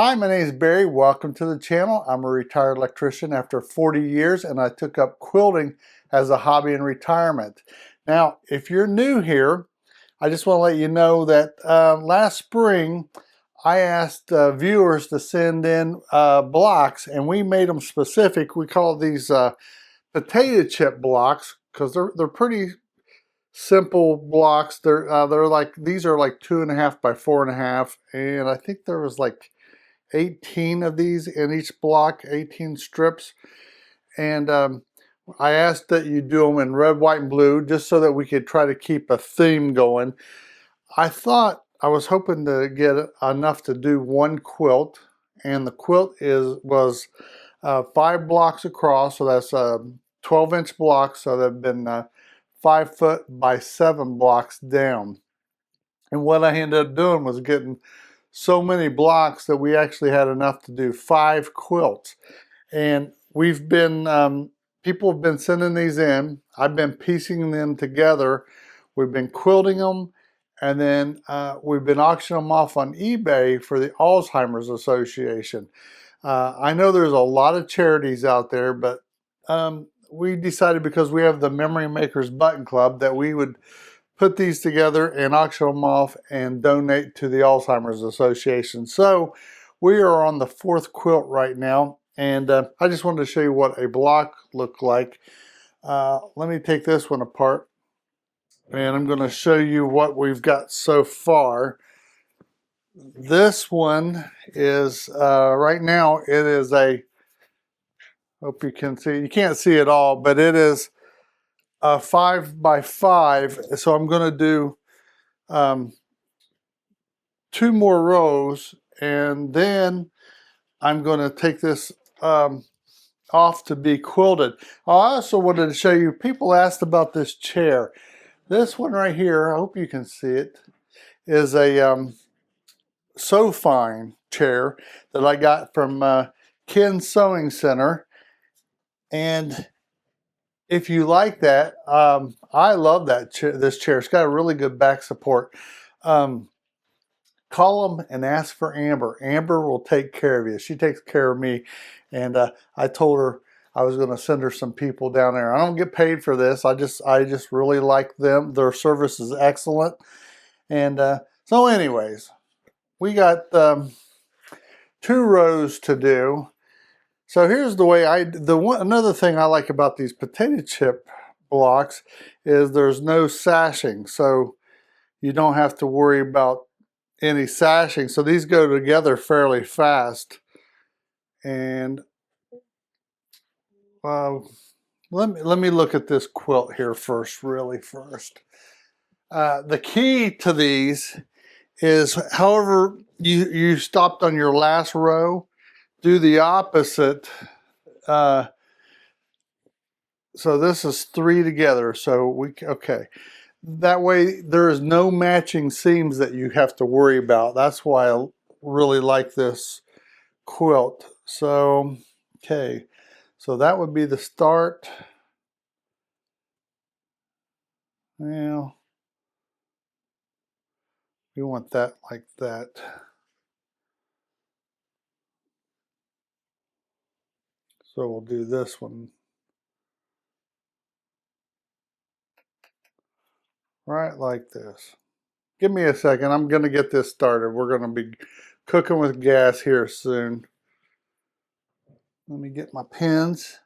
Hi, my name is Barry. Welcome to the channel. I'm a retired electrician after 40 years and I took up quilting as a hobby in retirement. Now, if you're new here, I just want to let you know that last spring I asked viewers to send in blocks and we made them specific. We call these potato chip blocks because they're pretty simple blocks. They're like, these are like 2.5 by 4.5, and I think there was like 18 of these in each block, 18 strips. And I asked that you do them in red, white, and blue just so that we could try to keep a theme going. I was hoping to get enough to do one quilt, and the quilt was 5 blocks across, so that's 12-inch blocks, so they've been 5 foot by 7 blocks down. And what I ended up doing was getting so many blocks that we actually had enough to do 5 quilts. And we've been, people have been sending these in. I've been piecing them together. We've been quilting them, and then we've been auctioning them off on eBay for the Alzheimer's Association. I know there's a lot of charities out there, but we decided, because we have the Memory Makers Button Club, that we would put these together and auction them off and donate to the Alzheimer's Association. So we are on the 4th quilt right now, and I just wanted to show you what a block looked like. Let me take this one apart, and I'm going to show you what we've got so far. This one is, right now, it is a, hope you can see, you can't see it all, but it is a 5 by 5. So I'm going to do 2 more rows, and then I'm going to take this off to be quilted. I also wanted to show you, people asked about this chair. This one right here, I hope you can see it, is a So Fine chair that I got from Ken's Sewing Center. And if you like that, I love that this chair. It's got a really good back support. Call them and ask for Amber. Amber will take care of you. She takes care of me. And I told her I was going to send her some people down there. I don't get paid for this. I just really like them. Their service is excellent. And so anyways, we got 2 rows to do. So here's the way another thing I like about these potato chip blocks is there's no sashing. So you don't have to worry about any sashing, so these go together fairly fast. And let me look at this quilt here first, really first. The key to these is, however you stopped on your last row, do the opposite. So this is 3 together, so okay. That way there is no matching seams that you have to worry about. That's why I really like this quilt. So, okay, so that would be the start. Well, we want that like that. So we'll do this one right like this. Give me a second. I'm going to get this started. We're going to be cooking with gas here soon. Let me get my pins.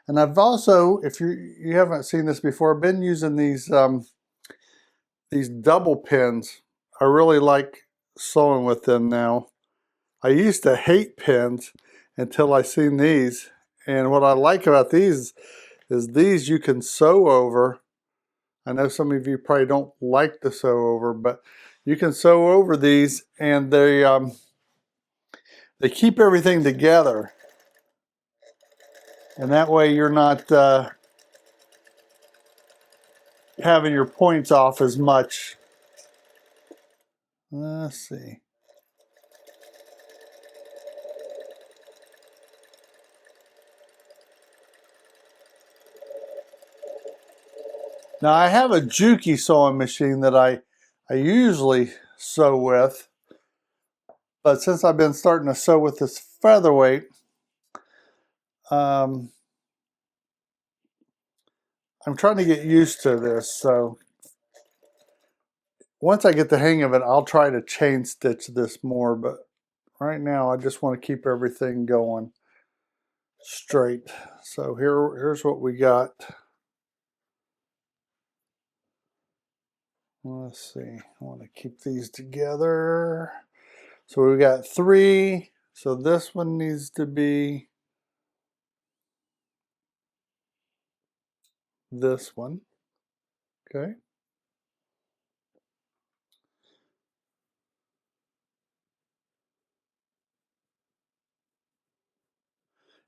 And I've also, if you haven't seen this before, I've been using these double pins. I really like sewing with them now. I used to hate pins until I seen these. And what I like about these is these you can sew over. I know some of you probably don't like to sew over, but you can sew over these, and they keep everything together. And that way you're not having your points off as much. Let's see. Now I have a Juki sewing machine that I usually sew with, But since I've been starting to sew with this featherweight, I'm trying to get used to this. So once I get the hang of it, I'll try to chain stitch this more. But right now, I just want to keep everything going straight. So here's what we got. Let's see. I want to keep these together. So we got 3. So this one needs to be this one. Okay.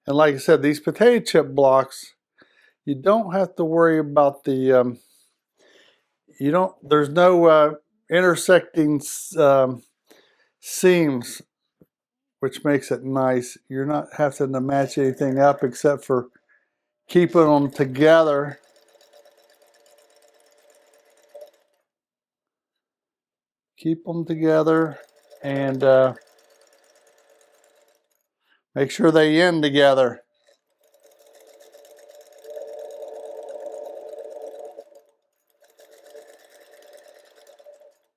And like I said, these potato chip blocks, you don't have to worry about the, there's no intersecting seams, which makes it nice. You're not having to match anything up except for keeping them together. Keep them together and make sure they end together.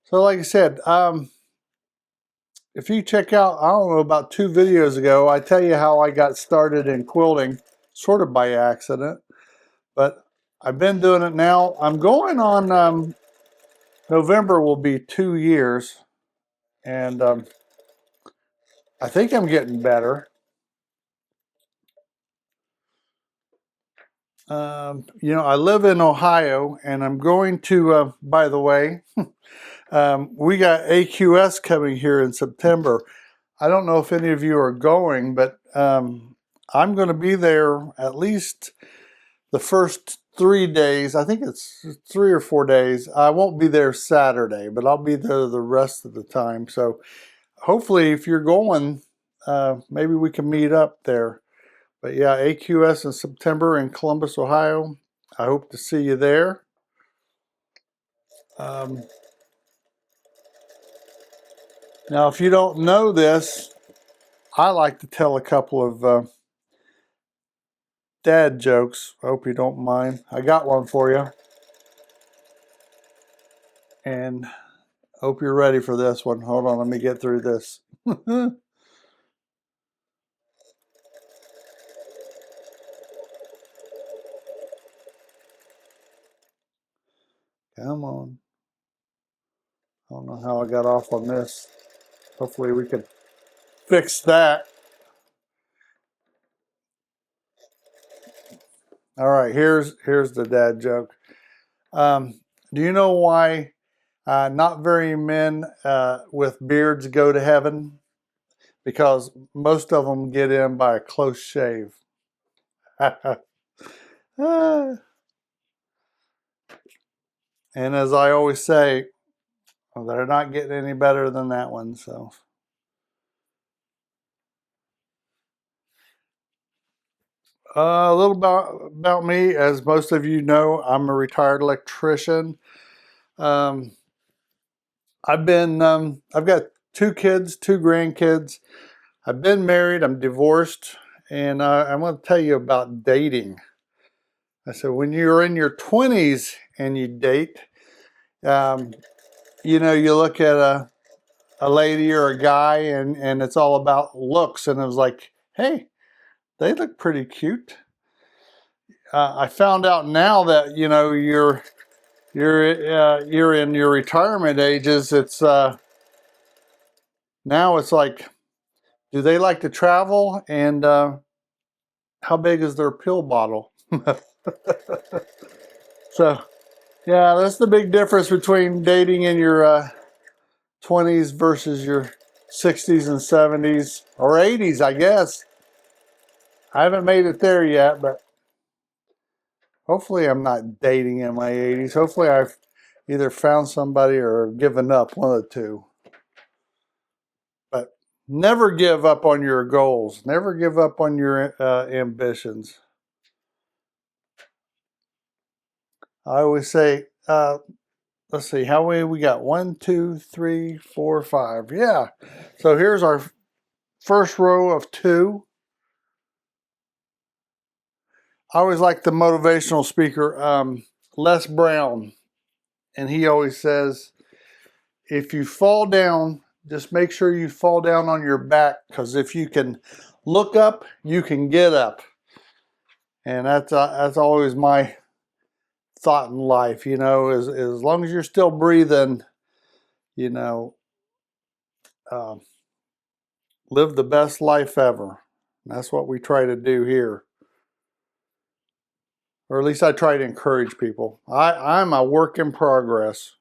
So like I said, if you check out, I don't know, about 2 videos ago, I tell you how I got started in quilting, sort of by accident. But I've been doing it now. I'm going on, November will be 2 years. And I think I'm getting better. You know, I live in Ohio, and I'm going to, by the way, we got AQS coming here in September. I don't know if any of you are going, but I'm going to be there at least the first 3 days. I think it's 3 or 4 days. I won't be there Saturday, but I'll be there the rest of the time. So hopefully if you're going, maybe we can meet up there. But yeah, AQS in September in Columbus, Ohio. I hope to see you there. Now, if you don't know this, I like to tell a couple of dad jokes. I hope you don't mind. I got one for you. And hope you're ready for this one. Hold on, let me get through this. Come on. I don't know how I got off on this. Hopefully we can fix that. All right, here's the dad joke. Do you know why not very men with beards go to heaven? Because most of them get in by a close shave. And as I always say, well, they're not getting any better than that one. So, a little about me. As most of you know, I'm a retired electrician. Um, I've got 2 kids, 2 grandkids. I've been married. I'm divorced, and I'm going to tell you about dating. I said, when you're in your 20s and you date, you know, you look at a lady or a guy, and it's all about looks, and it was like, hey, they look pretty cute. I found out now that, you know, you're in your retirement ages. It's now it's like, do they like to travel, and how big is their pill bottle? So yeah, that's the big difference between dating in your 20s versus your 60s and 70s or 80s, I guess. I haven't made it there yet, but hopefully I'm not dating in my 80s. Hopefully I've either found somebody or given up, one of the two. But never give up on your goals. Never give up on your ambitions. I always say, let's see, how many we got? 1, 2, 3, 4, 5. Yeah. So here's our first row of 2. I always like the motivational speaker, Les Brown, and he always says, if you fall down, just make sure you fall down on your back, because if you can look up, you can get up. And that's always my thought in life, you know, as long as you're still breathing, you know, live the best life ever. And that's what we try to do here. Or at least I try to encourage people. I'm a work in progress.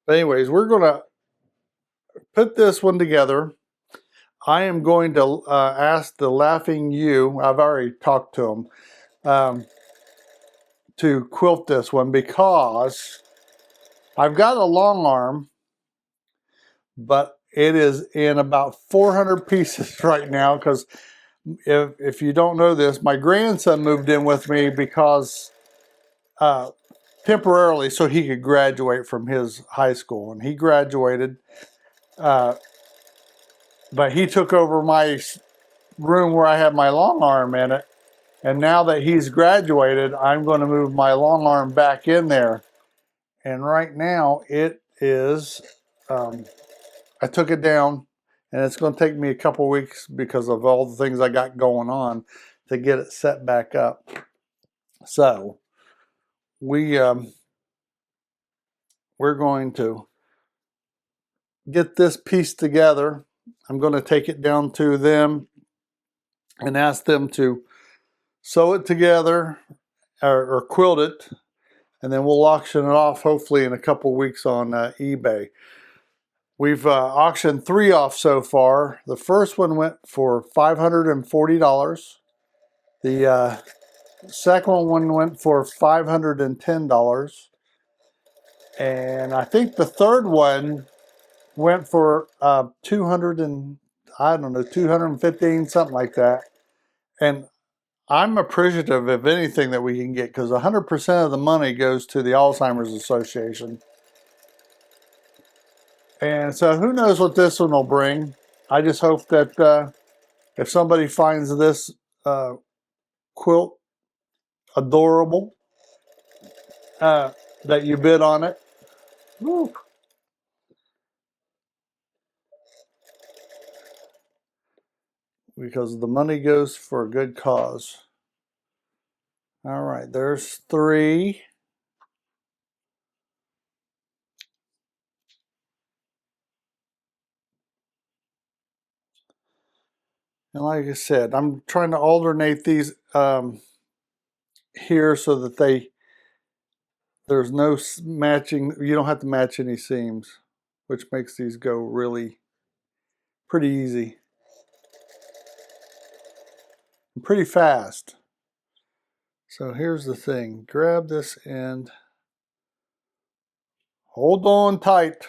But anyways, we're going to put this one together. I am going to ask the Laughing You, I've already talked to him, to quilt this one, because I've got a long arm, but it is in about 400 pieces right now, because if you don't know this, my grandson moved in with me because temporarily so he could graduate from his high school, and he graduated, but he took over my room where I have my long arm in it, and now that he's graduated, I'm going to move my long arm back in there. And right now it is, I took it down, and it's going to take me a couple weeks because of all the things I got going on to get it set back up. So we're going to get this piece together. I'm going to take it down to them and ask them to sew it together or quilt it, and then we'll auction it off hopefully in a couple weeks on eBay. We've auctioned 3 off so far. The first one went for $540. The second one went for $510. And I think the third one went for 200 and I don't know, 215, something like that. And I'm appreciative of anything that we can get, because 100% of the money goes to the Alzheimer's Association. And so who knows what this one will bring. I just hope that if somebody finds this quilt adorable, that you bid on it. Woo. Because the money goes for a good cause. All right, there's 3. And like I said, I'm trying to alternate these here so that there's no matching, you don't have to match any seams, which makes these go really pretty easy and pretty fast. So here's the thing, grab this end, hold on tight.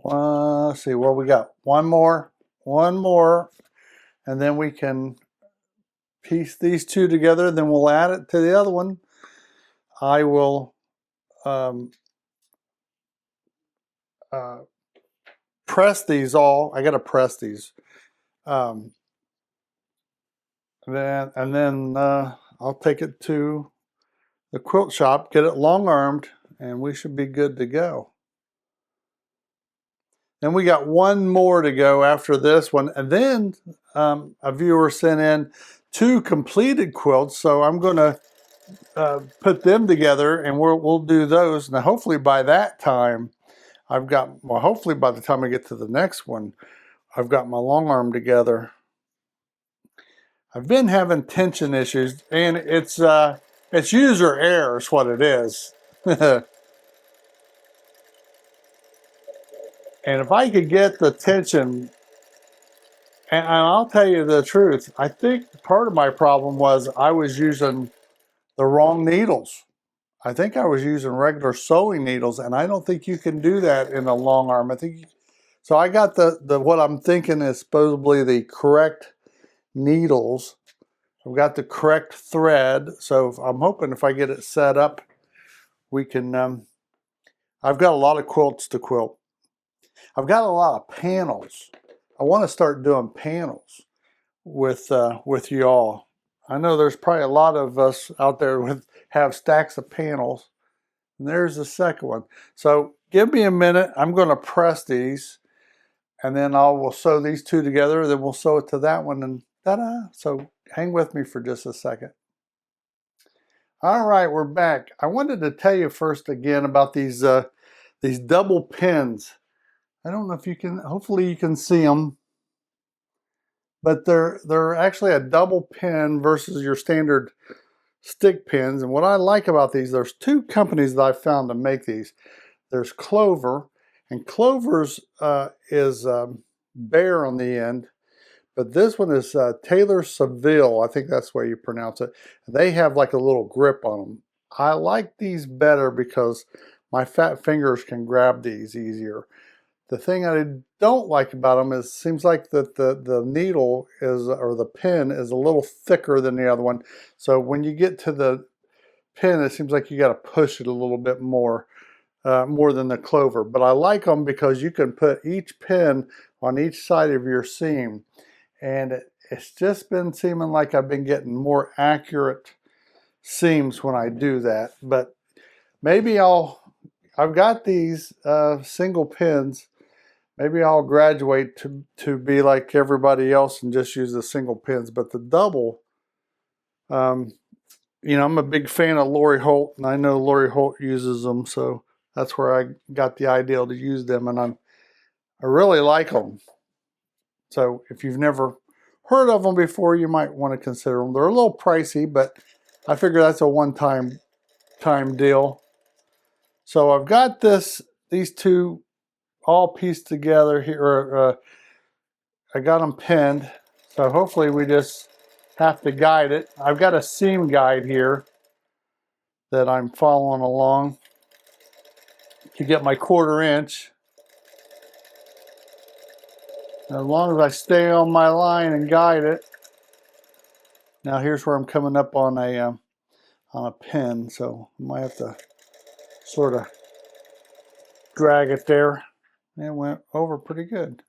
Let's see what we got. One more, and then we can piece these 2 together. Then we'll add it to the other one. I will press these all. I got to press these. And then I'll take it to the quilt shop, get it long armed, and we should be good to go. Then we got 1 more to go after this one, and then a viewer sent in 2 completed quilts, so I'm going to put them together, and we'll do those. Now, hopefully by that time, hopefully by the time I get to the next one, I've got my long arm together. I've been having tension issues, and it's user error is what it is. And if I could get the tension, and I'll tell you the truth, I think part of my problem was I was using the wrong needles. I think I was using regular sewing needles, and I don't think you can do that in a long arm. I think so. I got the what I'm thinking is supposedly the correct needles. I've got the correct thread, so I'm hoping if I get it set up, we can. I've got a lot of quilts to quilt. I've got a lot of panels. I want to start doing panels with y'all. I know there's probably a lot of us out there with have stacks of panels. And there's the second one. So give me a minute. I'm going to press these, and then we'll sew these two together. Then we'll sew it to that one, and ta-da! So hang with me for just a second. All right, we're back. I wanted to tell you first again about these double pins. I don't know if you can. Hopefully you can see them, but they're actually a double pin versus your standard stick pins. And what I like about these, there's two companies that I've found to make these. There's Clover, and Clover's is bare on the end, but this one is Taylor Seville. I think that's the way you pronounce it. They have like a little grip on them. I like these better because my fat fingers can grab these easier. The thing I don't like about them is it seems like that the needle is, or the pin is a little thicker than the other one. So when you get to the pin, it seems like you got to push it a little bit more than the Clover. But I like them because you can put each pin on each side of your seam. And it's just been seeming like I've been getting more accurate seams when I do that. But maybe I've got these single pins. Maybe I'll graduate to be like everybody else and just use the single pins. But the double, you know, I'm a big fan of Lori Holt, and I know Lori Holt uses them, so that's where I got the idea to use them, and I really like them. So if you've never heard of them before, you might want to consider them. They're a little pricey, but I figure that's a one-time deal. So I've got these two all pieced together here. I got them pinned, so hopefully we just have to guide it. I've got a seam guide here that I'm following along to get my 1/4 inch. As long as I stay on my line and guide it. Now here's where I'm coming up on a pin, so I might have to sort of drag it there. It went over pretty good.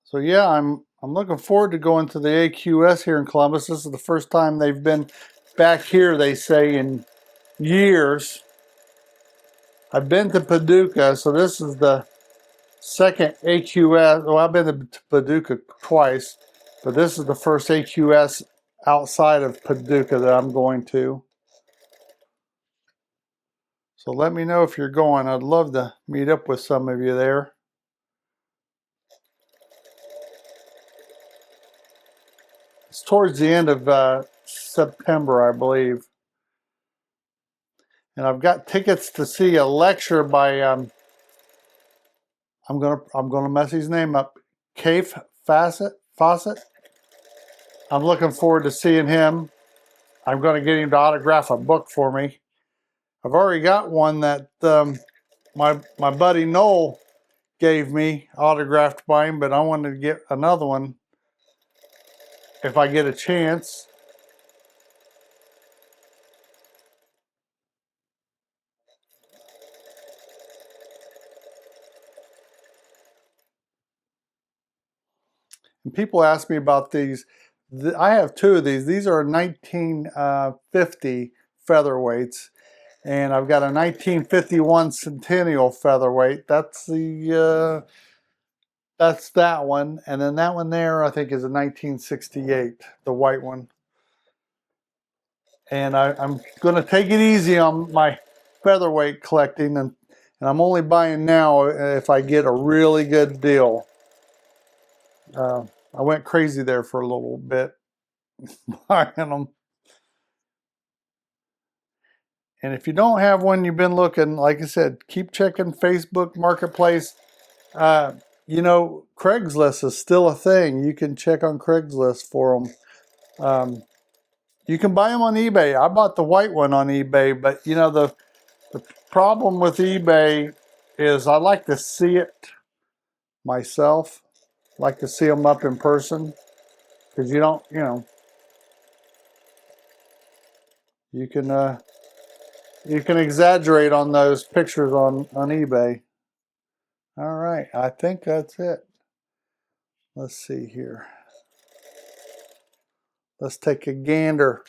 So yeah, I'm looking forward to going to the AQS here in Columbus. This is the first time they've been back here, they say, in years. I've been to Paducah, so this is the second AQS. Well, I've been to Paducah twice, but this is the first AQS outside of Paducah that I'm going to. So let me know if you're going. I'd love to meet up with some of you there. It's towards the end of September, I believe. And I've got tickets to see a lecture by I'm gonna mess his name up. Cafe Fawcett. I'm looking forward to seeing him. I'm going to get him to autograph a book for me. I've already got one that my buddy Noel gave me autographed by him, but I wanted to get another one if I get a chance. And people ask me about these. I have two of these. These are 1950 featherweights, and I've got a 1951 Centennial featherweight. That's that one, and then that one there I think is a 1968, the white one. And I'm going to take it easy on my featherweight collecting, and And I'm only buying now if I get a really good deal. I went crazy there for a little bit buying them. And if you don't have one, you've been looking, like I said, keep checking Facebook Marketplace. You know, Craigslist is still a thing. You can check on Craigslist for them. You can buy them on eBay. I bought the white one on eBay, but you know, the problem with eBay is I like to see it myself. I like to see them up in person because you don't, you know, you can exaggerate on those pictures on eBay. All right, I think that's it. Let's see here. Let's take a gander.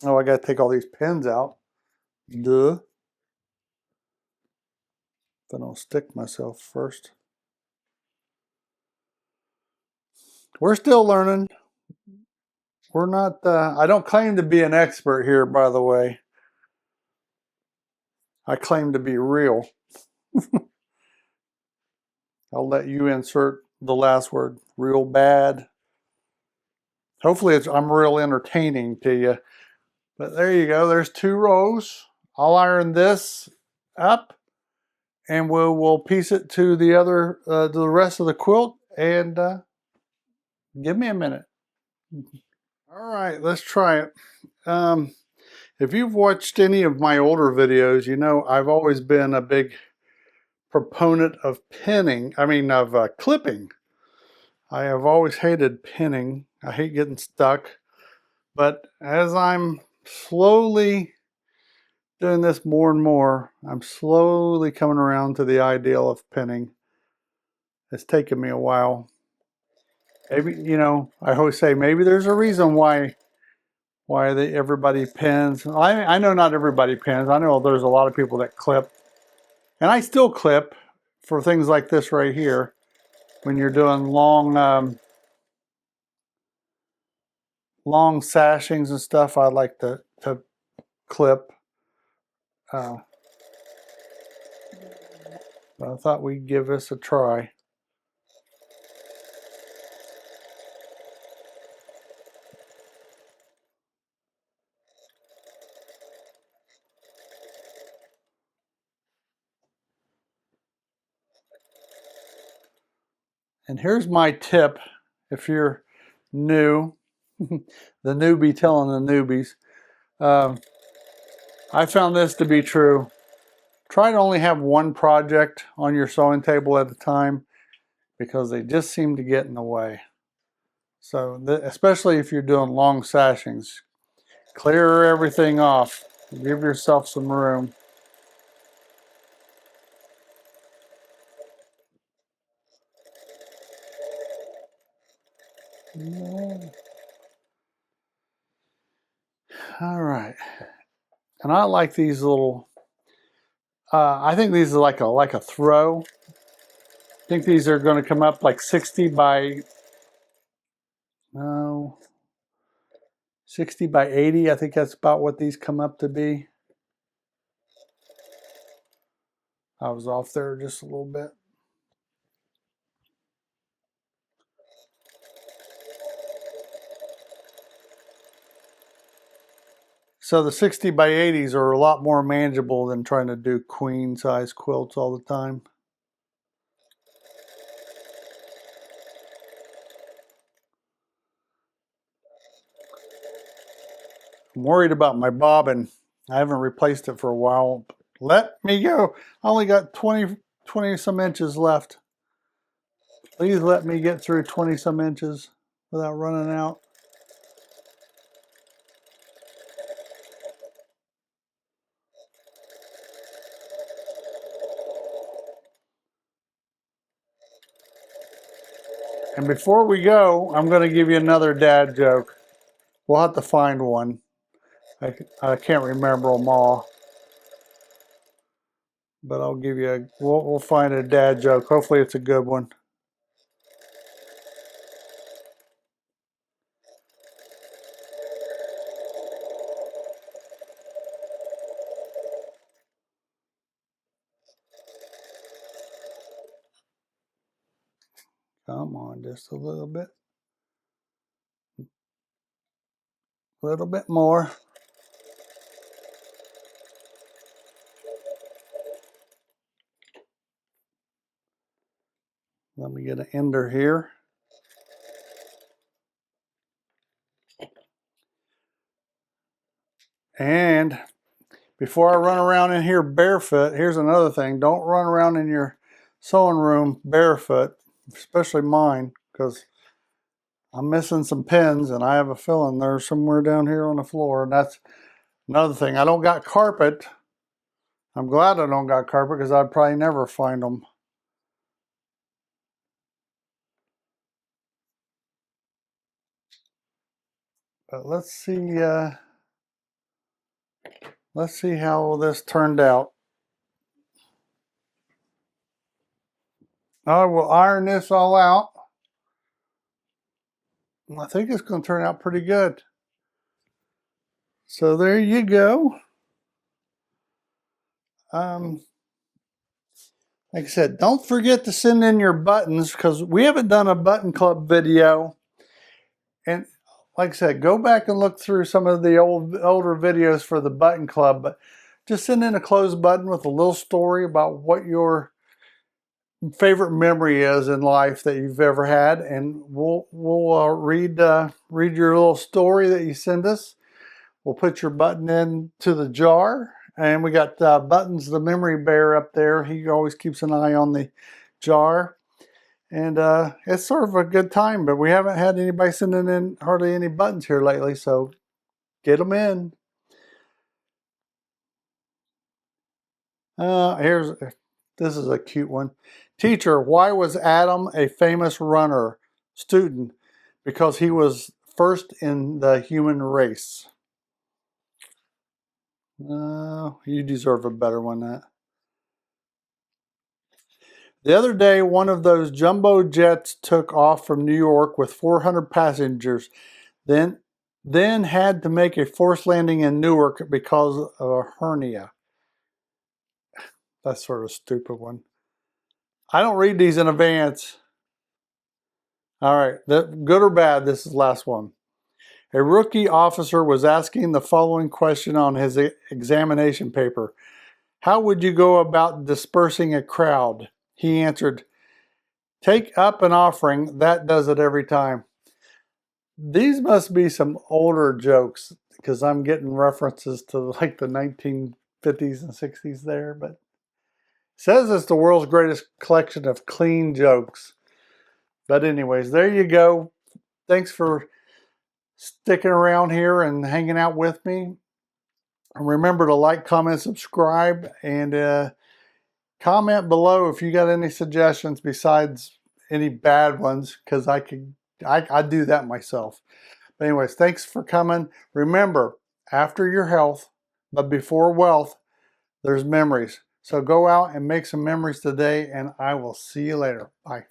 Oh, I got to take all these pins out. Duh. If I don't stick myself first. We're still learning. We're not, I don't claim to be an expert here, by the way. I claim to be real. I'll let you insert the last word. Real bad. Hopefully I'm real entertaining to you. But there you go. There's 2 rows. I'll iron this up and we'll piece it to the other, to the rest of the quilt, and give me a minute. All right, let's try it. If you've watched any of my older videos, you know I've always been a big proponent of clipping. I have always hated pinning. I hate getting stuck. But as I'm slowly doing this more and more, I'm slowly coming around to the ideal of pinning. It's taken me a while. Maybe, you know, I always say maybe there's a reason why everybody pins. I know not everybody pins. I know there's a lot of people that clip. And I still clip for things like this right here. When you're doing long sashings and stuff, I like to clip. But I thought we'd give this a try. And here's my tip if you're new, the newbie telling the newbies. I found this to be true. Try to only have one project on your sewing table at a time because they just seem to get in the way. So, especially if you're doing long sashings, clear everything off. Give yourself some room. All right. And I like these little, I think these are like a throw. I think these are going to come up like 60 by, no, 60 by 80. I think that's about what these come up to be. I was off there just a little bit. So the 60 by 80s are a lot more manageable than trying to do queen size quilts all the time. I'm worried about my bobbin. I haven't replaced it for a while. Let me go. I only got 20 some inches left. Please let me get through 20 some inches without running out. And before we go, I'm going to give you another dad joke. We'll have to find one. I can't remember them all. But I'll give you we'll find a dad joke. Hopefully it's a good one. Come on, just a little bit. A little bit more. Let me get an ender here. And before I run around in here barefoot, here's another thing. Don't run around in your sewing room barefoot, especially mine, because I'm missing some pins and I have a feeling they're somewhere down here on the floor. And that's another thing. I don't got carpet. I'm glad I don't got carpet because I'd probably never find them. But let's see how this turned out. I will iron this all out. I think it's going to turn out pretty good. So there you go. Like I said, don't forget to send in your buttons because we haven't done a button club video. And like I said, go back and look through some of the older videos for the button club. But just send in a closed button with a little story about what your favorite memory is in life that you've ever had, and we'll read your little story that you send us. We'll put your button into the jar, and we got Buttons the memory bear up there. He always keeps an eye on the jar, and it's sort of a good time. But we haven't had anybody sending in hardly any buttons here lately, so get them in. This is a cute one. Teacher, why was Adam a famous runner? Student, because he was first in the human race. You deserve a better one than that. The other day, one of those jumbo jets took off from New York with 400 passengers, then had to make a forced landing in Newark because of a hernia. That's sort of a stupid one. I don't read these in advance. All right, good or bad, this is the last one. A rookie officer was asking the following question on his examination paper. How would you go about dispersing a crowd? He answered, take up an offering, that does it every time. These must be some older jokes because I'm getting references to like the 1950s and 60s there, but it says it's the world's greatest collection of clean jokes. But anyways, there you go. Thanks for sticking around here and hanging out with me. Remember to like, comment, subscribe, and comment below if you got any suggestions besides any bad ones, because I do that myself. But anyways, thanks for coming. Remember, after your health, but before wealth, there's memories. So go out and make some memories today, and I will see you later. Bye.